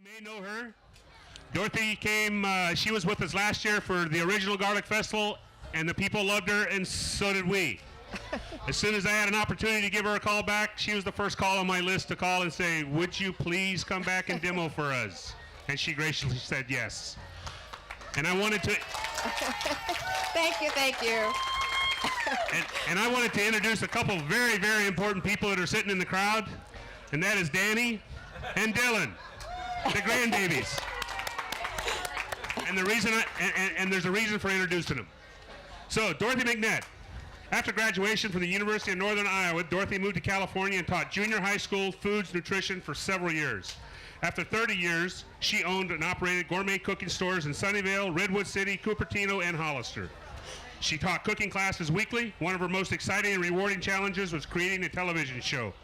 may know her. Dorothy came, she was with us last year for the original Garlic Festival, and the people loved her, and so did we. As soon as I had an opportunity to give her a call back, she was the first call on my list to call and say, would you please come back and demo for us? And she graciously said yes. And I wanted to... Thank you. and I wanted to introduce a couple of very, very important people that are sitting in the crowd, and that is Danny and Dylan, the grandbabies. And the reason and there's a reason for introducing them. So, Dorothy McNett. After graduation from the University of Northern Iowa, Dorothy moved to California and taught junior high school foods nutrition for several years. After 30 years, she owned and operated gourmet cooking stores in Sunnyvale, Redwood City, Cupertino, and Hollister. She taught cooking classes weekly. One of her most exciting and rewarding challenges was creating a television show,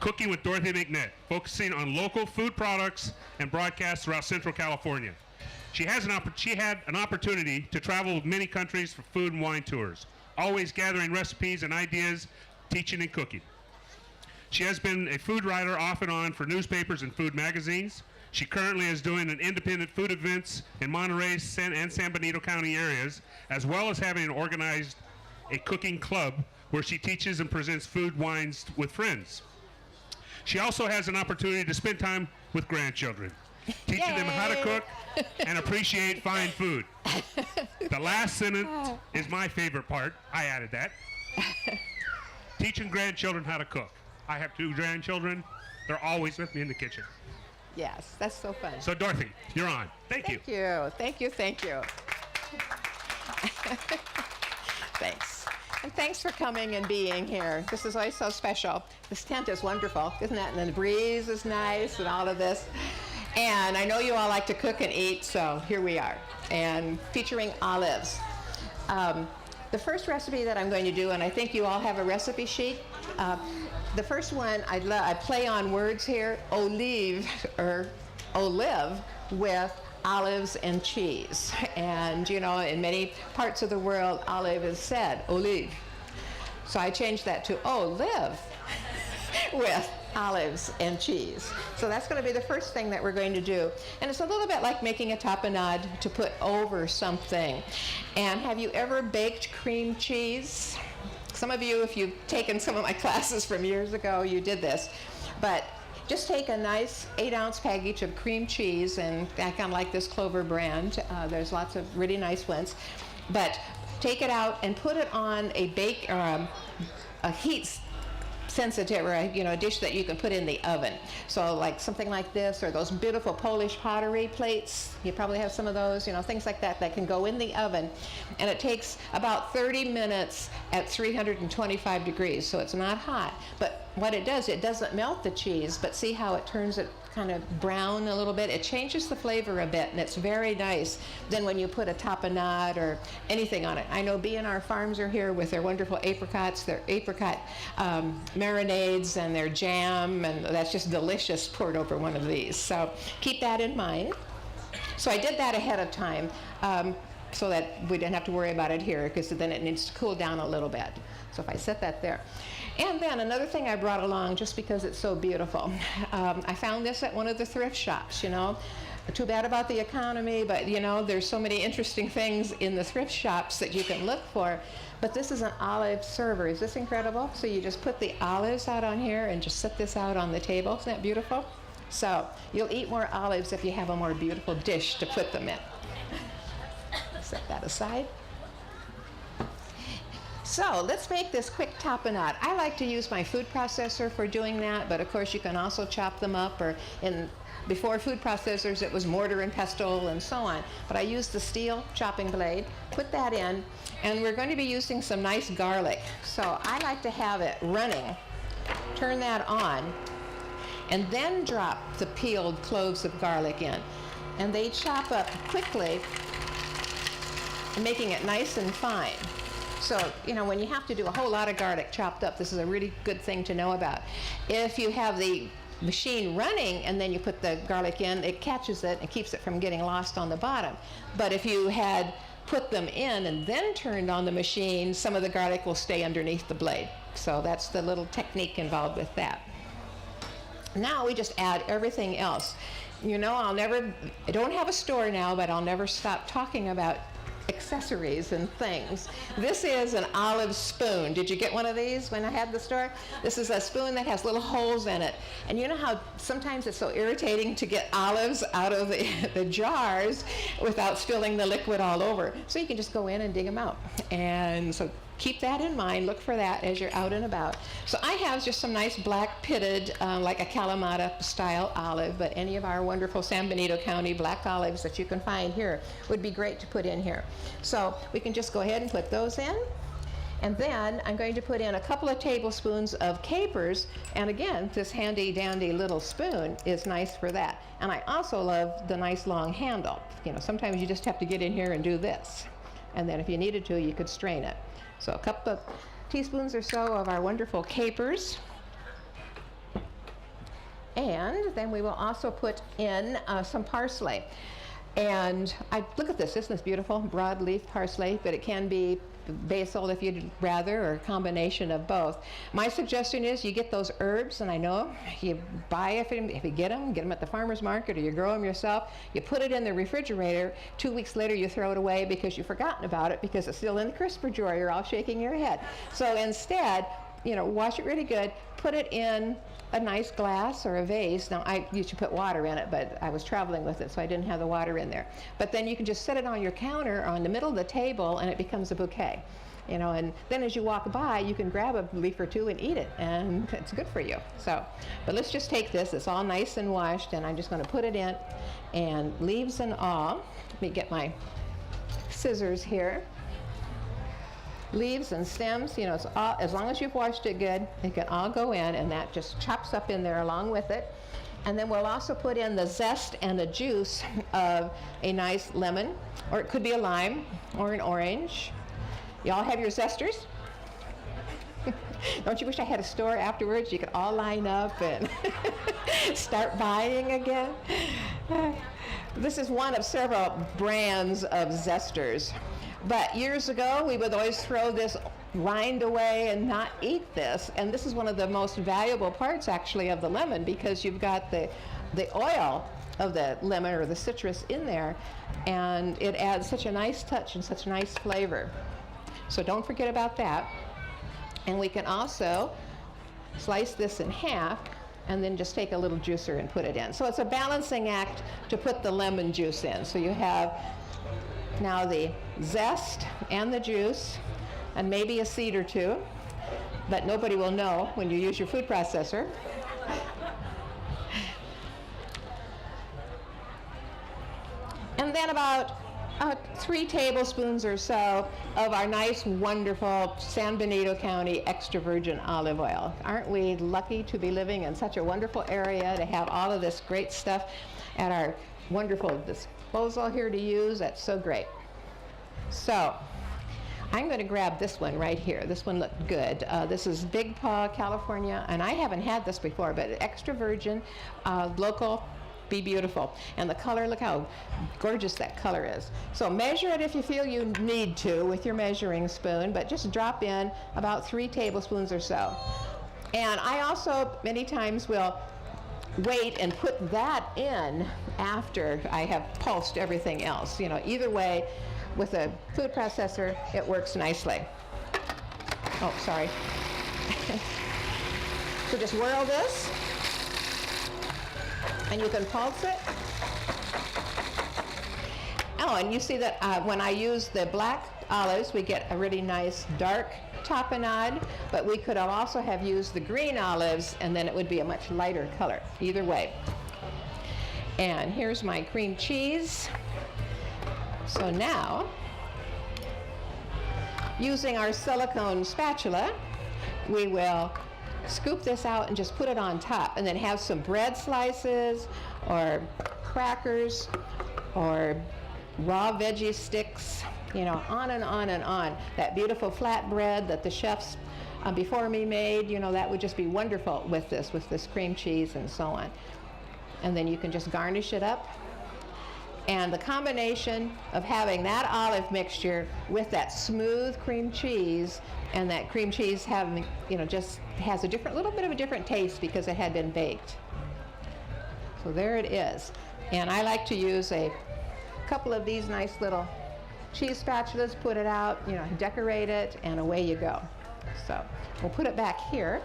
Cooking with Dorothy McNett, focusing on local food products and broadcasts throughout Central California. She had an opportunity to travel many countries for food and wine tours, always gathering recipes and ideas, teaching and cooking. She has been a food writer off and on for newspapers and food magazines. She currently is doing an independent food events in Monterey and San Benito County areas, as well as having organized a cooking club where she teaches and presents food wines with friends. She also has an opportunity to spend time with grandchildren, teaching them how to cook and appreciate fine food. The last sentence is my favorite part. I added that. Teaching grandchildren how to cook. I have 2 grandchildren. They're always with me in the kitchen. Yes, that's so fun. So, Dorothy, you're on. Thank you. Thank you. Thanks. And thanks for coming and being here. This is always so special. This tent is wonderful, isn't it? And then the breeze is nice and all of this. And I know you all like to cook and eat, so here we are. And featuring olives. The first recipe that I'm going to do, and I think you all have a recipe sheet. The first one, I play on words here, olive with olives and cheese. And you know, in many parts of the world, olive is said, olive. So I changed that to olive with olives and cheese. So that's going to be the first thing that we're going to do. And it's a little bit like making a tapenade to put over something. And have you ever baked cream cheese? Some of you, if you've taken some of my classes from years ago, you did this. But just take a nice 8-ounce package of cream cheese, and I kind of like this Clover brand. There's lots of really nice ones. But take it out and put it on a a heat sensitive, or a dish that you can put in the oven. So like something like this, or those beautiful Polish pottery plates. You probably have some of those, things like that can go in the oven. And it takes about 30 minutes at 325 degrees, so it's not hot. But what it does, it doesn't melt the cheese, but see how it turns it kind of brown a little bit? It changes the flavor a bit, and it's very nice then when you put a tapenade or anything on it. I know B&R Farms are here with their wonderful apricots, their apricot marinades and their jam, and that's just delicious poured over one of these. So keep that in mind. So I did that ahead of time so that we didn't have to worry about it here, because then it needs to cool down a little bit. So if I set that there. And then another thing I brought along, just because it's so beautiful. I found this at one of the thrift shops, Too bad about the economy, but there's so many interesting things in the thrift shops that you can look for. But this is an olive server. Is this incredible? So you just put the olives out on here and just set this out on the table. Isn't that beautiful? So you'll eat more olives if you have a more beautiful dish to put them in. Set that aside. So let's make this quick tapenade. I like to use my food processor for doing that, but of course you can also chop them up, or before food processors it was mortar and pestle and so on. But I use the steel chopping blade, put that in, and we're going to be using some nice garlic. So I like to have it running, turn that on, and then drop the peeled cloves of garlic in. And they chop up quickly, making it nice and fine. So, when you have to do a whole lot of garlic chopped up, this is a really good thing to know about. If you have the machine running and then you put the garlic in, it catches it and keeps it from getting lost on the bottom. But if you had put them in and then turned on the machine, some of the garlic will stay underneath the blade. So that's the little technique involved with that. Now we just add everything else. You know, I don't have a store now, but I'll never stop talking about accessories and things. This is an olive spoon. Did you get one of these when I had the store? This is a spoon that has little holes in it. And you know how sometimes it's so irritating to get olives out of the jars without spilling the liquid all over. So you can just go in and dig them out. And so keep that in mind. Look for that as you're out and about. So I have just some nice black pitted, like a Kalamata style olive, but any of our wonderful San Benito County black olives that you can find here would be great to put in here. So we can just go ahead and put those in. And then I'm going to put in a couple of tablespoons of capers. And again, this handy dandy little spoon is nice for that. And I also love the nice long handle. You know, sometimes you just have to get in here and do this. And then if you needed to, you could strain it. So a couple of teaspoons or so of our wonderful capers. And then we will also put in some parsley. And look at this, isn't this beautiful? Broadleaf parsley, but it can be basil if you'd rather, or a combination of both. My suggestion is you get those herbs, and I know you buy if you get them at the farmer's market, or you grow them yourself. You put it in the refrigerator. 2 weeks later you throw it away because you've forgotten about it because it's still in the crisper drawer. You're all shaking your head. So instead, you know, wash it really good, put it in a nice glass or a vase. Now, I used to put water in it, but I was traveling with it, so I didn't have the water in there. But then you can just set it on your counter or on the middle of the table, and it becomes a bouquet. You know, and then as you walk by, you can grab a leaf or two and eat it, and it's good for you. So, but let's just take this. It's all nice and washed, and I'm just going to put it in, and leaves and all. Let me get my scissors here. Leaves and stems, you know, it's all, as long as you've washed it good, it can all go in, and that just chops up in there along with it. And then we'll also put in the zest and the juice of a nice lemon, or it could be a lime or an orange. Y'all have your zesters? Don't you wish I had a store afterwards? You could all line up and start buying again. This is one of several brands of zesters. But years ago, we would always throw this rind away and not eat this. And this is one of the most valuable parts, actually, of the lemon, because you've got the oil of the lemon or the citrus in there, and it adds such a nice touch and such nice flavor. So don't forget about that. And we can also slice this in half and then just take a little juicer and put it in. So it's a balancing act to put the lemon juice in. So you have now the zest and the juice, and maybe a seed or two, but nobody will know when you use your food processor. And then about 3 tablespoons or so of our nice, wonderful San Benito County extra virgin olive oil. Aren't we lucky to be living in such a wonderful area to have all of this great stuff at our wonderful disposal here to use? That's so great. So I'm going to grab this one right here. This one looked good. This is Big Paw, California, and I haven't had this before, but extra virgin, local, be beautiful. And the color, look how gorgeous that color is. So measure it if you feel you need to with your measuring spoon, but just drop in about 3 tablespoons or so. And I also many times will wait and put that in after I have pulsed everything else. You know, either way, with a food processor, it works nicely. Oh, sorry. So just whirl this, and you can pulse it. Oh, and you see that when I use the black olives, we get a really nice dark tapenade, but we could also have used the green olives, and then it would be a much lighter color, either way. And here's my cream cheese. So now, using our silicone spatula, we will scoop this out and just put it on top, and then have some bread slices or crackers or raw veggie sticks, you know, on and on and on. That beautiful flat bread that the chefs before me made, you know, that would just be wonderful with this cream cheese and so on. And then you can just garnish it up. And the combination of having that olive mixture with that smooth cream cheese, and that cream cheese having, you know, just has a little bit of a different taste because it had been baked. So there it is. And I like to use a couple of these nice little cheese spatulas, put it out, you know, decorate it, and away you go. So we'll put it back here.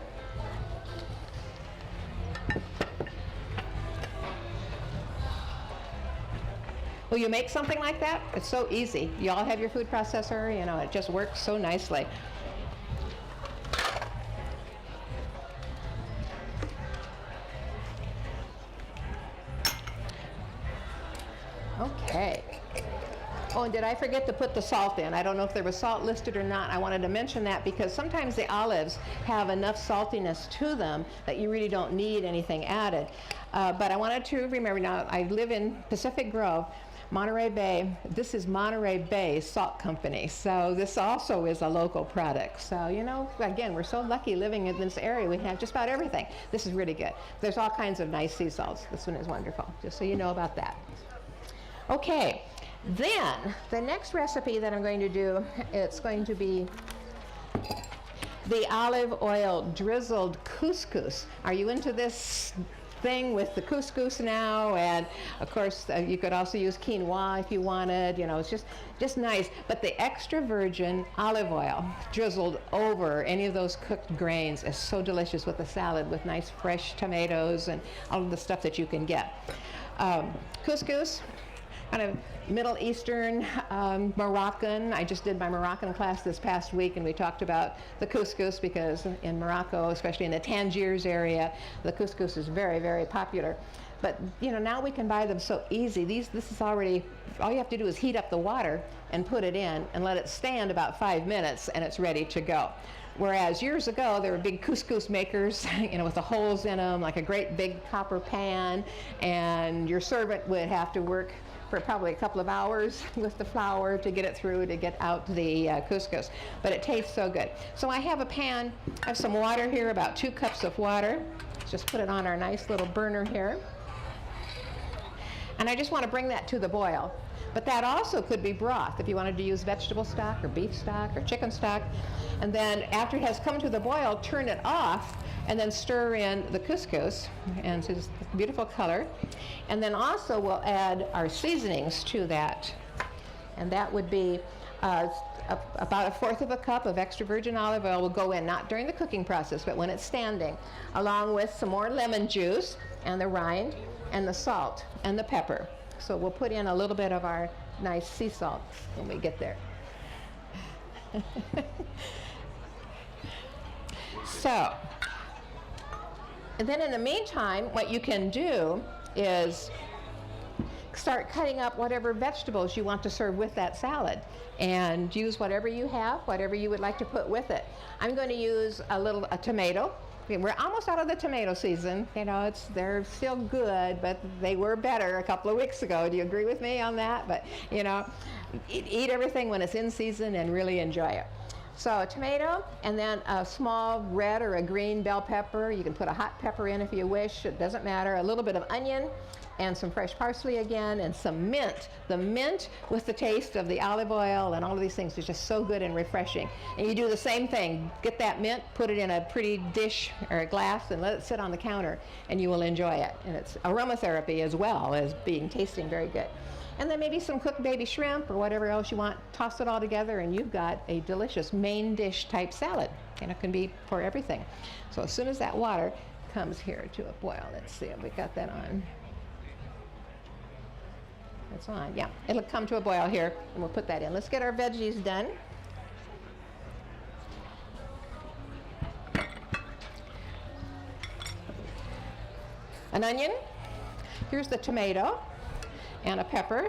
Will you make something like that? It's so easy. You all have your food processor, you know, it just works so nicely. Okay. Oh, and did I forget to put the salt in? I don't know if there was salt listed or not. I wanted to mention that because sometimes the olives have enough saltiness to them that you really don't need anything added. But I wanted to remember, now I live in Pacific Grove, Monterey Bay. This is Monterey Bay Salt Company. So this also is a local product. So, you know, again, we're so lucky living in this area. We have just about everything. This is really good. There's all kinds of nice sea salts. This one is wonderful, just so you know about that. Okay. Then, the next recipe that I'm going to do, it's going to be the olive oil drizzled couscous. Are you into this thing with the couscous now? And of course, you could also use quinoa if you wanted. You know, it's just nice. But the extra virgin olive oil drizzled over any of those cooked grains is so delicious with a salad with nice fresh tomatoes and all of the stuff that you can get. Couscous, kind of Middle Eastern, Moroccan. I just did my Moroccan class this past week, and we talked about the couscous because in Morocco, especially in the Tangiers area, the couscous is very, very popular. But you know, now we can buy them so easy. This is already, all you have to do is heat up the water and put it in and let it stand about 5 minutes, and it's ready to go. Whereas years ago, there were big couscous makers, you know, with the holes in them, like a great big copper pan, and your servant would have to work for probably a couple of hours with the flour to get it through to get out the couscous. But it tastes so good. So I have a pan, I have some water here, about 2 cups of water. Let's just put it on our nice little burner here. And I just want to bring that to the boil. But that also could be broth if you wanted to use vegetable stock or beef stock or chicken stock. And then after it has come to the boil, turn it off and then stir in the couscous, and so it's a beautiful color. And then also we'll add our seasonings to that. And that would be about 1/4 cup of extra virgin olive oil will go in, not during the cooking process, but when it's standing, along with some more lemon juice and the rind and the salt and the pepper. So we'll put in a little bit of our nice sea salt when we get there. So, and then in the meantime, what you can do is start cutting up whatever vegetables you want to serve with that salad, and use whatever you have, whatever you would like to put with it. I'm going to use a tomato. We're almost out of the tomato season. You know, they're still good, but they were better a couple of weeks ago. Do you agree with me on that? But, you know, eat everything when it's in season and really enjoy it. So a tomato, and then a small red or a green bell pepper. You can put a hot pepper in if you wish. It doesn't matter. A little bit of onion, and some fresh parsley again, and some mint. The mint with the taste of the olive oil and all of these things is just so good and refreshing. And you do the same thing. Get that mint, put it in a pretty dish or a glass, and let it sit on the counter, and you will enjoy it. And it's aromatherapy as well as tasting very good. And then maybe some cooked baby shrimp or whatever else you want. Toss it all together, and you've got a delicious main dish type salad. And it can be for everything. So as soon as that water comes here to a boil, let's see if we got that on. It's on, yeah. It'll come to a boil here, and we'll put that in. Let's get our veggies done. An onion. Here's the tomato and a pepper.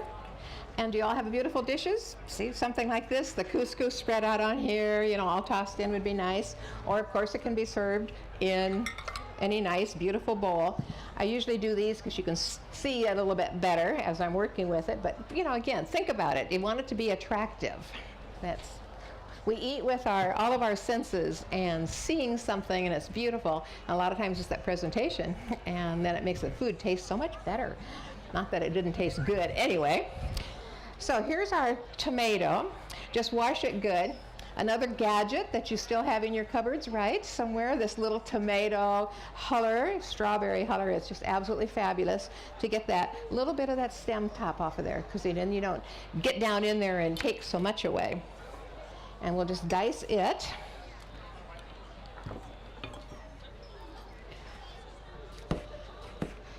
And do you all have beautiful dishes? See, something like this, the couscous spread out on here, you know, all tossed in would be nice. Or of course it can be served in any nice, beautiful bowl. I usually do these because you can see it a little bit better as I'm working with it. But, you know, again, think about it. You want it to be attractive. We eat with all of our senses, and seeing something and it's beautiful. And a lot of times it's that presentation, and then it makes the food taste so much better. Not that it didn't taste good anyway. So here's our tomato. Just wash it good. Another gadget that you still have in your cupboards, right? Somewhere, this little tomato huller, strawberry huller. It's just absolutely fabulous to get that little bit of that stem top off of there, because then you don't get down in there and take so much away. And we'll just dice it.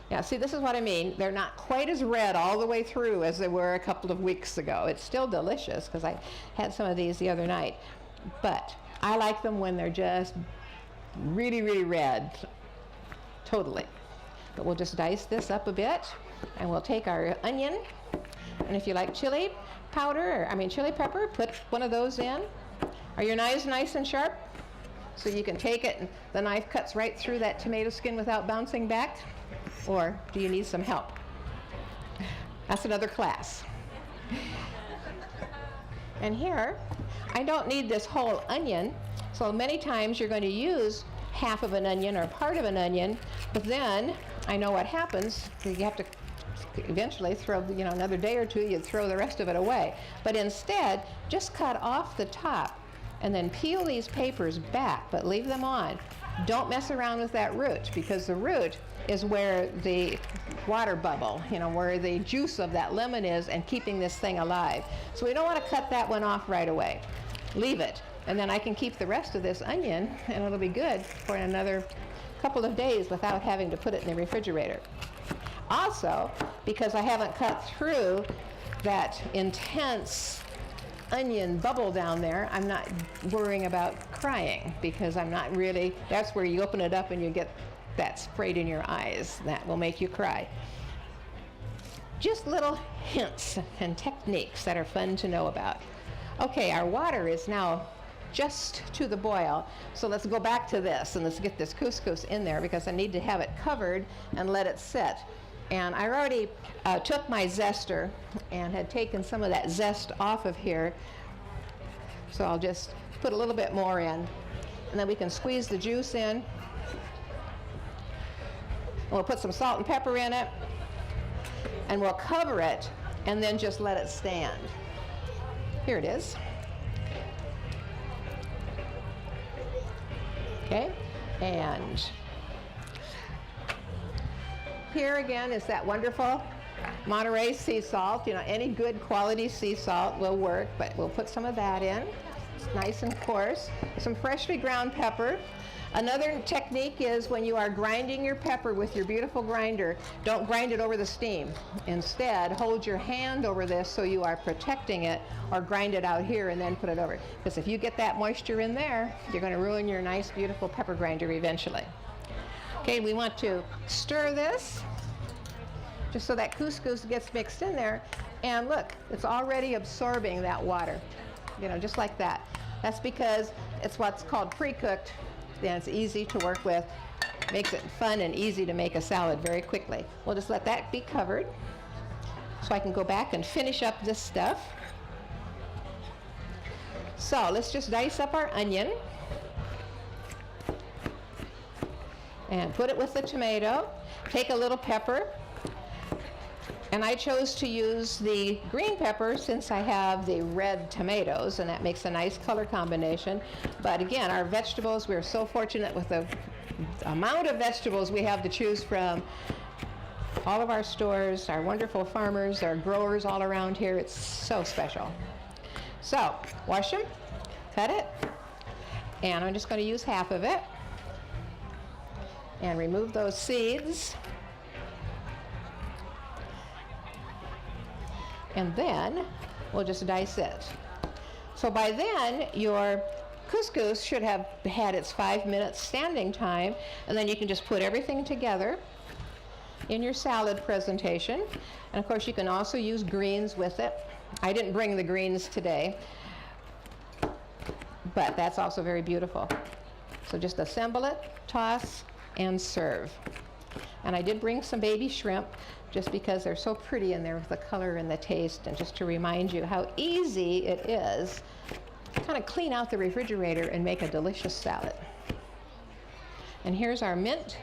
Yeah, see, this is what I mean. They're not quite as red all the way through as they were a couple of weeks ago. It's still delicious, because I had some of these the other night. But I like them when they're just really, really red. Totally. But we'll just dice this up a bit, and we'll take our onion. And if you like chili powder, chili pepper, put one of those in. Are your knives nice and sharp? So you can take it and the knife cuts right through that tomato skin without bouncing back? Or do you need some help? That's another class. And here, I don't need this whole onion, so many times you're going to use half of an onion or part of an onion, but then I know what happens. You have to eventually throw, another day or two, you'd throw the rest of it away. But instead, just cut off the top and then peel these papers back, but leave them on. Don't mess around with that root, because the root is where the water bubble, where the juice of that lemon is and keeping this thing alive. So we don't want to cut that one off right away. Leave it, and then I can keep the rest of this onion, and it'll be good for another couple of days without having to put it in the refrigerator. Also, because I haven't cut through that intense onion bubble down there, I'm not worrying about crying, because I'm not really, that's where you open it up and you get that sprayed in your eyes. That will make you cry. Just little hints and techniques that are fun to know about. Okay, our water is now just to the boil, so let's go back to this and let's get this couscous in there, because I need to have it covered and let it sit. And I already took my zester and had taken some of that zest off of here, so I'll just put a little bit more in, and then we can squeeze the juice in. We'll put some salt and pepper in it, and we'll cover it and then just let it stand. Here it is. Okay, and here again is that wonderful Monterey sea salt. Any good quality sea salt will work, but we'll put some of that in. It's nice and coarse. Some freshly ground pepper. Another technique is when you are grinding your pepper with your beautiful grinder, don't grind it over the steam. Instead, hold your hand over this so you are protecting it, or grind it out here and then put it over. Because if you get that moisture in there, you're going to ruin your nice, beautiful pepper grinder eventually. Okay, we want to stir this just so that couscous gets mixed in there. And look, it's already absorbing that water, just like that. That's because it's what's called pre-cooked. Then it's easy to work with, makes it fun and easy to make a salad very quickly. We'll just let that be covered so I can go back and finish up this stuff. So let's just dice up our onion and put it with the tomato. Take a little pepper, and I chose to use the green pepper since I have the red tomatoes, and that makes a nice color combination. But again, our vegetables, we're so fortunate with the amount of vegetables we have to choose from. All of our stores, our wonderful farmers, our growers all around here, it's so special. So, wash them, cut it, and I'm just going to use half of it. And remove those seeds. And then we'll just dice it. So by then, your couscous should have had its 5 minutes standing time, and then you can just put everything together in your salad presentation. And of course, you can also use greens with it. I didn't bring the greens today, but that's also very beautiful. So just assemble it, toss, and serve. And I did bring some baby shrimp, just because they're so pretty in there with the color and the taste, and just to remind you how easy it is to kind of clean out the refrigerator and make a delicious salad. And here's our mint,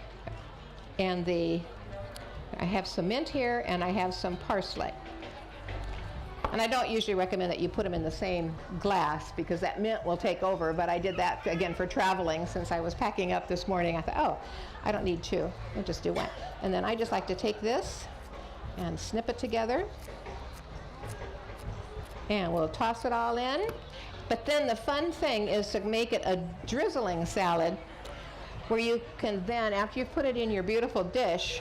and I have some mint here, and I have some parsley. And I don't usually recommend that you put them in the same glass because that mint will take over, but I did that again for traveling since I was packing up this morning. I thought, oh, I don't need two, I'll just do one. And then I just like to take this and snip it together. And we'll toss it all in. But then the fun thing is to make it a drizzling salad where you can then, after you've put it in your beautiful dish,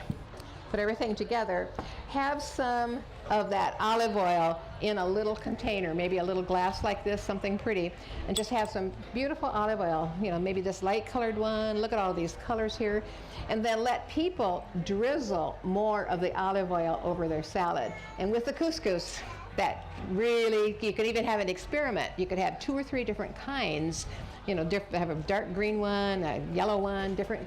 put everything together, have some of that olive oil in a little container, maybe a little glass like this, something pretty, and just have some beautiful olive oil, you know, maybe this light colored one, look at all these colors here, and then let people drizzle more of the olive oil over their salad. And with the couscous, that really, you could even have an experiment. You could have 2 or 3 different kinds, you know, have a dark green one, a yellow one, different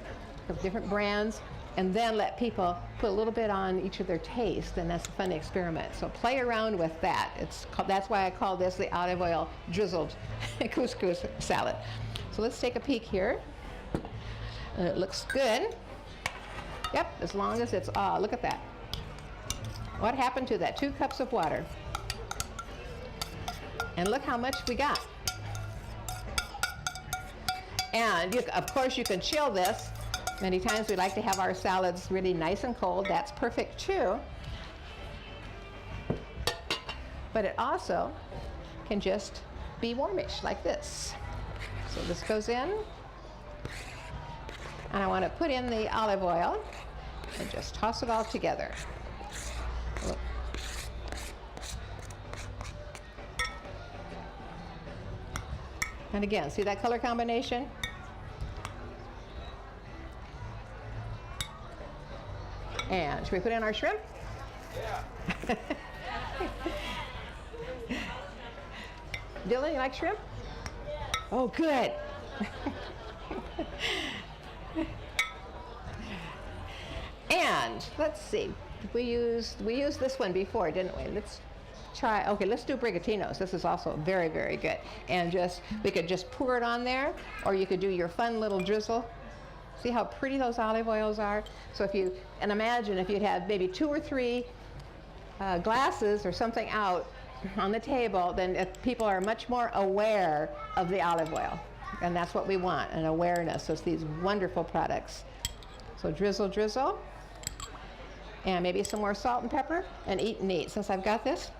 brands, and then let people put a little bit on each of their taste, and that's a fun experiment. So play around with that. That's why I call this the olive oil drizzled couscous salad. So let's take a peek here. It looks good. Yep, as long as it's, look at that. What happened to that? 2 cups of water. And look how much we got. And of course you can chill this. Many times we like to have our salads really nice and cold. That's perfect too. But it also can just be warmish like this. So this goes in. And I want to put in the olive oil and just toss it all together. Look. And again, see that color combination? And should we put in our shrimp? Yeah. Dylan, you like shrimp? Yeah. Oh, good. And let's see. We used this one before, didn't we? Let's try. Okay, let's do brigatinos. This is also very, very good. And we could just pour it on there, or you could do your fun little drizzle. See how pretty those olive oils are? So imagine if you'd have maybe 2 or 3 glasses or something out on the table, then people are much more aware of the olive oil. And that's what we want, an awareness of these wonderful products. So drizzle, drizzle. And maybe some more salt and pepper, and eat and eat. Since I've got this.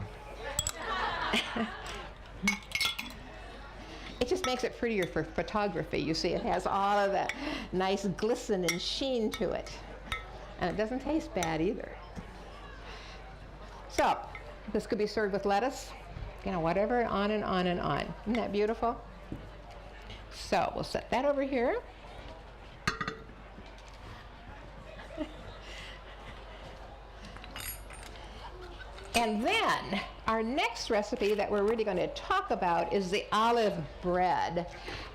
It just makes it prettier for photography. You see, it has all of that nice glisten and sheen to it. And it doesn't taste bad either. So, this could be served with lettuce, you know, whatever, on and on and on. Isn't that beautiful? So, we'll set that over here. And then our next recipe that we're really going to talk about is the olive bread.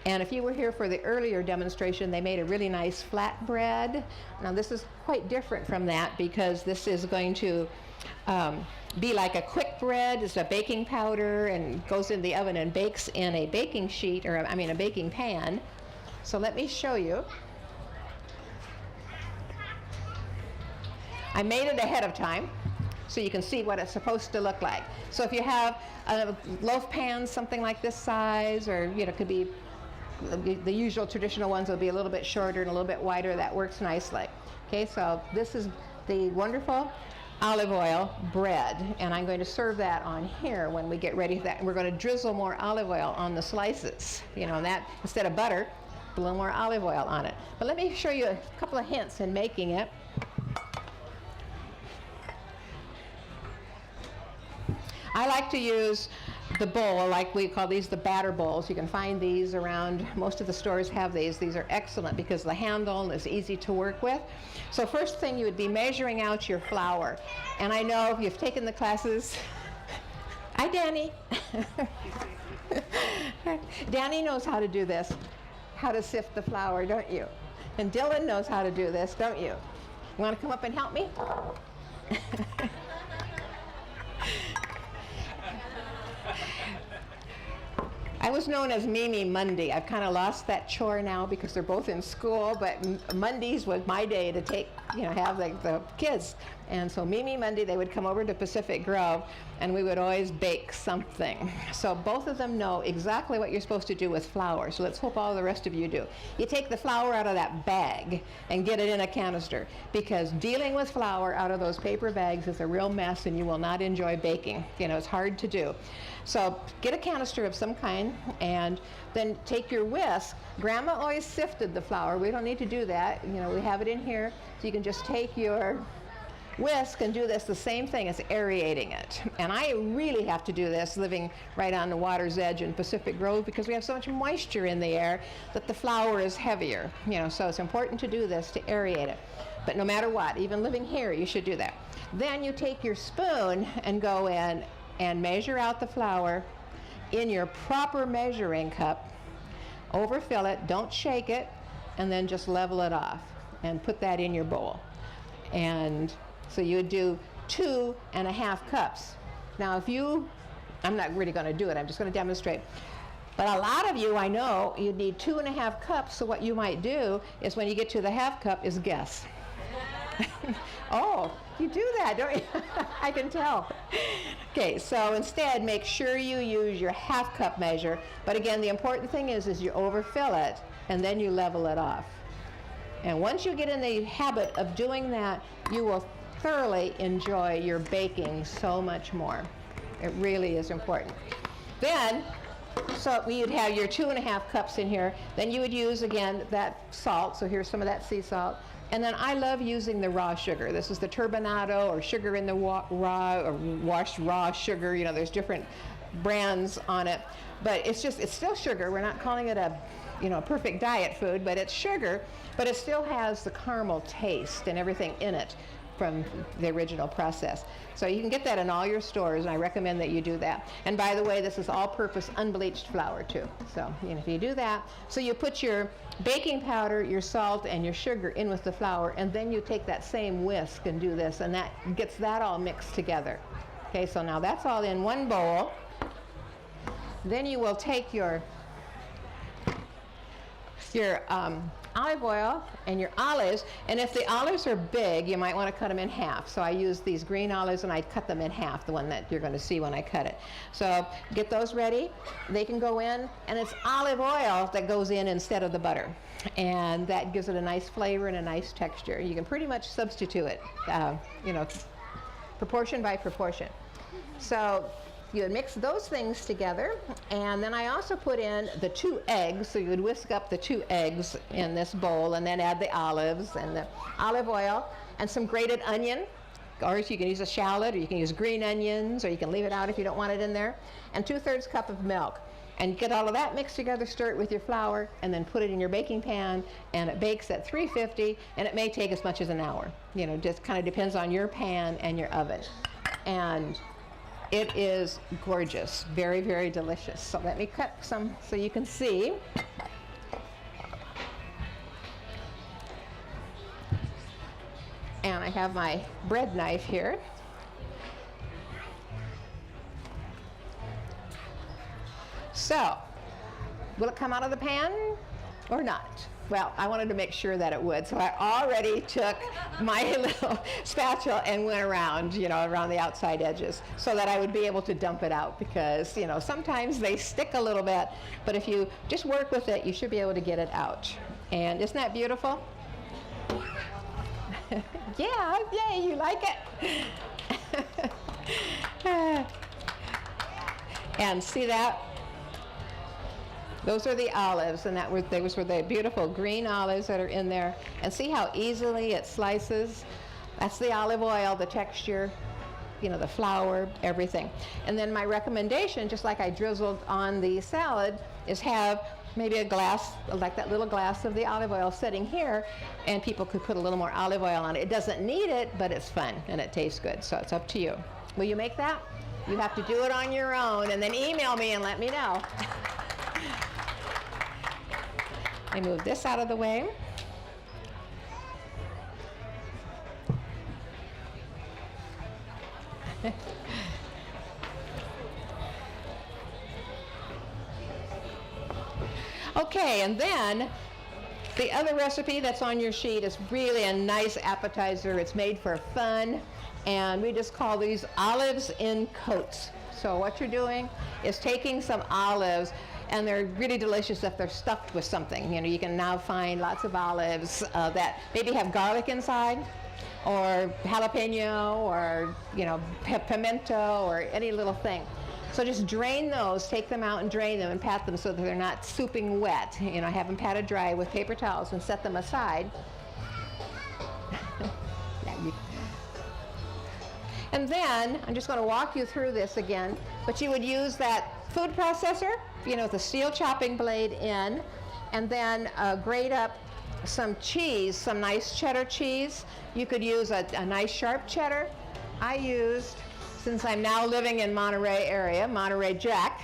And if you were here for the earlier demonstration, they made a really nice flat bread. Now this is quite different from that because this is going to be like a quick bread. It's a baking powder and goes in the oven and bakes in a baking sheet, or a baking pan. So let me show you. I made it ahead of time, so you can see what it's supposed to look like. So if you have a loaf pan, something like this size, or it could be the usual traditional ones will be a little bit shorter and a little bit wider. That works nicely. Okay, so this is the wonderful olive oil bread, and I'm going to serve that on here when we get ready for that. And we're going to drizzle more olive oil on the slices. That instead of butter, a little more olive oil on it. But let me show you a couple of hints in making it. I like to use the bowl, like we call these the batter bowls. You can find these around, most of the stores have these. These are excellent because the handle is easy to work with. So first thing, you would be measuring out your flour. And I know if you've taken the classes, hi Danny. Danny knows how to do this, how to sift the flour, don't you? And Dylan knows how to do this, don't you? You want to come up and help me? I was was known as Mimi Monday. I've kind of lost that chore now because they're both in school, but Mondays was my day to take, have like the kids. And so Mimi Monday, they would come over to Pacific Grove, and we would always bake something. So both of them know exactly what you're supposed to do with flour. So let's hope all the rest of you do. You take the flour out of that bag and get it in a canister, because dealing with flour out of those paper bags is a real mess, and you will not enjoy baking. It's hard to do. So get a canister of some kind, and then take your whisk. Grandma always sifted the flour. We don't need to do that. We have it in here, so you can just take your whisk and do this the same thing as aerating it. And I really have to do this living right on the water's edge in Pacific Grove, because we have so much moisture in the air that the flour is heavier. So it's important to do this to aerate it. But no matter what, even living here, you should do that. Then you take your spoon and go in and measure out the flour in your proper measuring cup. Overfill it, don't shake it, and then just level it off and put that in your bowl. And so you would do 2.5 cups. Now I'm not really going to do it, I'm just going to demonstrate. But a lot of you, I know, you need 2.5 cups, so what you might do is when you get to the half cup is guess. Oh, you do that, don't you? I can tell. Okay, so instead, make sure you use your half cup measure. But again, the important thing is you overfill it, and then you level it off. And once you get in the habit of doing that, you will thoroughly enjoy your baking so much more. It really is important. Then, so you'd have your 2.5 cups in here. Then you would use, again, that salt. So here's some of that sea salt. And then I love using the raw sugar. This is the turbinado, or sugar in the raw, or washed raw sugar. There's different brands on it. But it's still sugar. We're not calling it a perfect diet food, but it's sugar. But it still has the caramel taste and everything in it from the original process. So you can get that in all your stores, and I recommend that you do that. And by the way, this is all-purpose unbleached flour too. So if you do that, so you put your baking powder, your salt, and your sugar in with the flour, and then you take that same whisk and do this, and that gets that all mixed together. Okay, so now that's all in one bowl. Then you will take your olive oil and your olives, and if the olives are big, you might want to cut them in half. So I use these green olives, and I cut them in half, the one that you're going to see when I cut it. So get those ready. They can go in, and it's olive oil that goes in instead of the butter, and that gives it a nice flavor and a nice texture. You can pretty much substitute it, proportion by proportion. So you would mix those things together, and then I also put in the 2 eggs. So you would whisk up the 2 eggs in this bowl, and then add the olives and the olive oil and some grated onion, or you can use a shallot, or you can use green onions, or you can leave it out if you don't want it in there, and 2/3 cup of milk. And get all of that mixed together, stir it with your flour, and then put it in your baking pan, and it bakes at 350, and it may take as much as an hour. Just kind of depends on your pan and your oven. And it is gorgeous, very, very delicious. So let me cut some so you can see. And I have my bread knife here. So, will it come out of the pan or not? Well, I wanted to make sure that it would, so I already took my little spatula and went around, around the outside edges, so that I would be able to dump it out, because, sometimes they stick a little bit, but if you just work with it, you should be able to get it out. And isn't that beautiful? Yeah, yay, you like it? And see that? Those are the olives, and those were the beautiful green olives that are in there. And see how easily it slices? That's the olive oil, the texture, the flour, everything. And then my recommendation, just like I drizzled on the salad, is have maybe a glass, like that little glass of the olive oil sitting here, and people could put a little more olive oil on it. It doesn't need it, but it's fun, and it tastes good, so it's up to you. Will you make that? You have to do it on your own, and then email me and let me know. I move this out of the way. Okay, and then the other recipe that's on your sheet is really a nice appetizer. It's made for fun, and we just call these olives in coats. So what you're doing is taking some olives, and they're really delicious if they're stuffed with something. You know, you can now find lots of olives that maybe have garlic inside, or jalapeno, or pimento, or any little thing. So just drain those, take them out and drain them and pat them so that they're not souping wet. Have them patted dry with paper towels and set them aside. And then, I'm just going to walk you through this again, but you would use that food processor, with the steel chopping blade in, and then grate up some cheese, some nice cheddar cheese. You could use a nice sharp cheddar. I used, since I'm now living in Monterey area, Monterey Jack.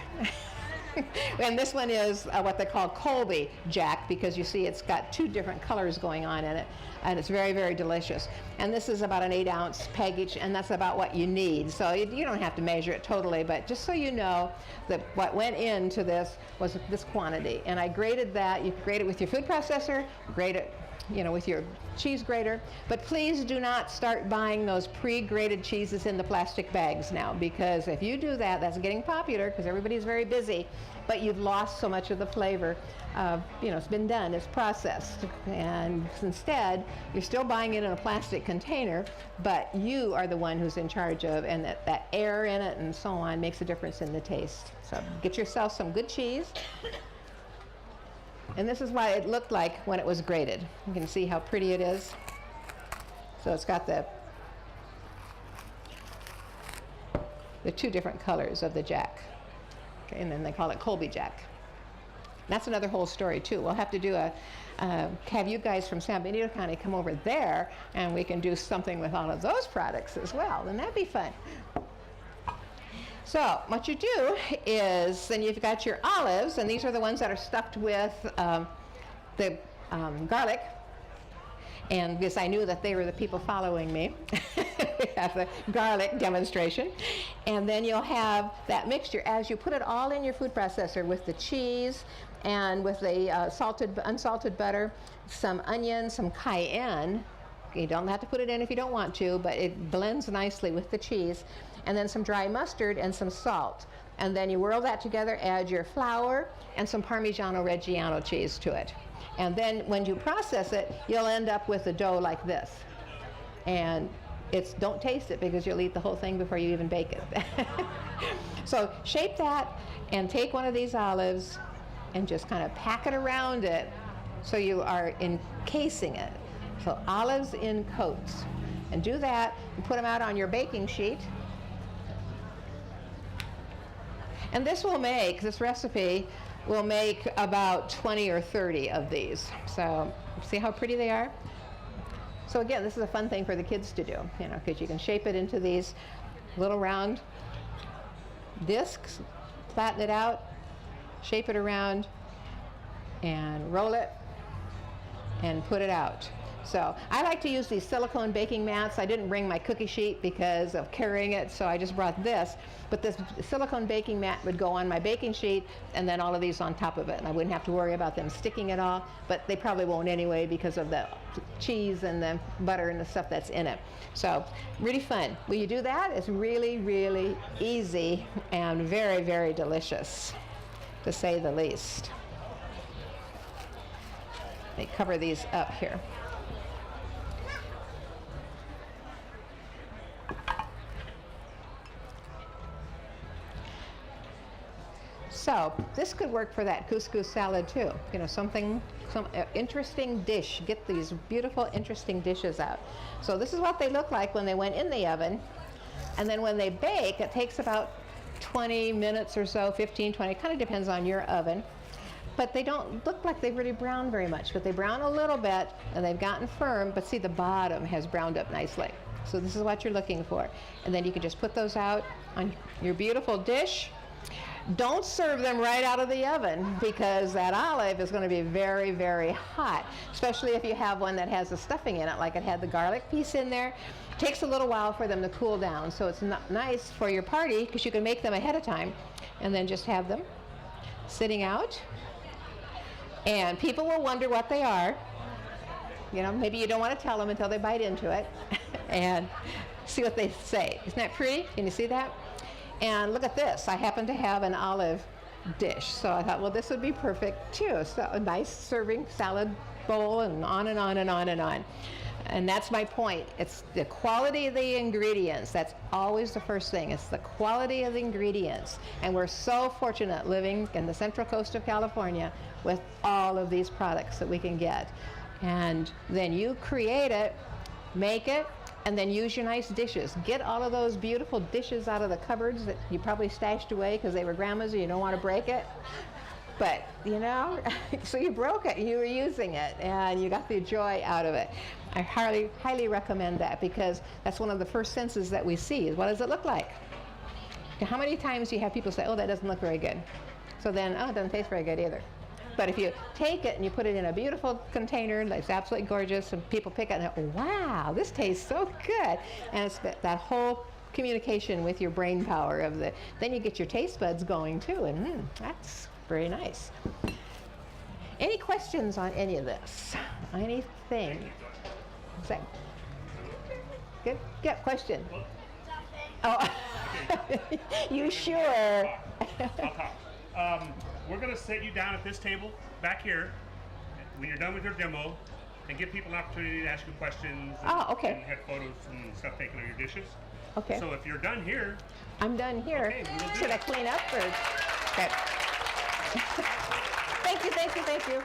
And this one is what they call Colby Jack, because you see it's got two different colors going on in it, and it's very, very delicious. And this is about an 8-ounce package, and that's about what you need. So you don't have to measure it totally, but just so you know that what went into this was this quantity. And I grated that. You grate it with your food processor, grate it with your cheese grater. But please do not start buying those pre-grated cheeses in the plastic bags now, because if you do that, that's getting popular because everybody's very busy, but you've lost so much of the flavor. It's been done, it's processed, and instead, you're still buying it in a plastic container, but you are the one who's in charge of, and that air in it and so on makes a difference in the taste. So get yourself some good cheese. And this is what it looked like when it was grated. You can see how pretty it is. So it's got the two different colors of the Jack. Okay, and then they call it Colby Jack. That's another whole story too. We'll have to do have you guys from San Benito County come over there, and we can do something with all of those products as well, and that'd be fun. So what you do is, then you've got your olives, and these are the ones that are stuffed with the garlic. And because I knew that they were the people following me, we have the garlic demonstration. And then you'll have that mixture as you put it all in your food processor with the cheese and with the unsalted butter, some onion, some cayenne. You don't have to put it in if you don't want to, but it blends nicely with the cheese. And then some dry mustard and some salt. And then you whirl that together, add your flour and some Parmigiano Reggiano cheese to it. And then when you process it, you'll end up with a dough like this. And don't taste it, because you'll eat the whole thing before you even bake it. So shape that and take one of these olives and just kind of pack it around it so you are encasing it. So olives in coats. And do that and put them out on your baking sheet. And this recipe will make about 20 or 30 of these. So see how pretty they are? So again, this is a fun thing for the kids to do, because you can shape it into these little round discs, flatten it out, shape it around, and roll it, and put it out. So I like to use these silicone baking mats. I didn't bring my cookie sheet because of carrying it, so I just brought this. But this silicone baking mat would go on my baking sheet, and then all of these on top of it, and I wouldn't have to worry about them sticking at all. But they probably won't anyway, because of the cheese and the butter and the stuff that's in it. So really fun. When you do that, it's really, really easy and very, very delicious, to say the least. Let me cover these up here. So this could work for that couscous salad too. Some interesting dish. Get these beautiful, interesting dishes out. So this is what they look like when they went in the oven. And then when they bake, it takes about 20 minutes or so, 15, 20, it kind of depends on your oven. But they don't look like they've really browned very much, but they brown a little bit, and they've gotten firm, but see, the bottom has browned up nicely. So this is what you're looking for. And then you can just put those out on your beautiful dish. Don't serve them right out of the oven, because that olive is going to be very, very hot, especially if you have one that has the stuffing in it, like it had the garlic piece in there. It takes a little while for them to cool down, so it's not nice for your party, because you can make them ahead of time and then just have them sitting out. And people will wonder what they are. You know, maybe you don't want to tell them until they bite into it. And see what they say. Isn't that pretty? Can you see that? And look at this. I happen to have an olive dish. So I thought, well, this would be perfect too. So a nice serving salad bowl, and on and on and on and on. And that's my point. It's the quality of the ingredients. That's always the first thing. It's the quality of the ingredients. And we're so fortunate living in the Central Coast of California with all of these products that we can get. And then you create it, make it, and then use your nice dishes. Get all of those beautiful dishes out of the cupboards that you probably stashed away because they were grandma's and you don't want to break it. But, you know, so you broke it, you were using it, and you got the joy out of it. I highly recommend that, because that's one of the first senses that we see is, what does it look like? How many times do you have people say, oh, that doesn't look very good? So then, oh, it doesn't taste very good either. But if you take it and you put it in a beautiful container that's absolutely gorgeous, and people pick it and they go, wow, this tastes so good. And it's that whole communication with your brain power of the, then you get your taste buds going too, and that's very nice. Any questions on any of this? Anything? Is that good? Yeah, question. Oh, you sure? We're going to sit you down at this table back here when you're done with your demo, and give people an opportunity to ask you questions and, okay. and have photos and stuff taken of your dishes. Okay. So if you're done here. I'm done here. Okay, we'll do Should I that. clean up or? Okay. Thank you, thank you, thank you.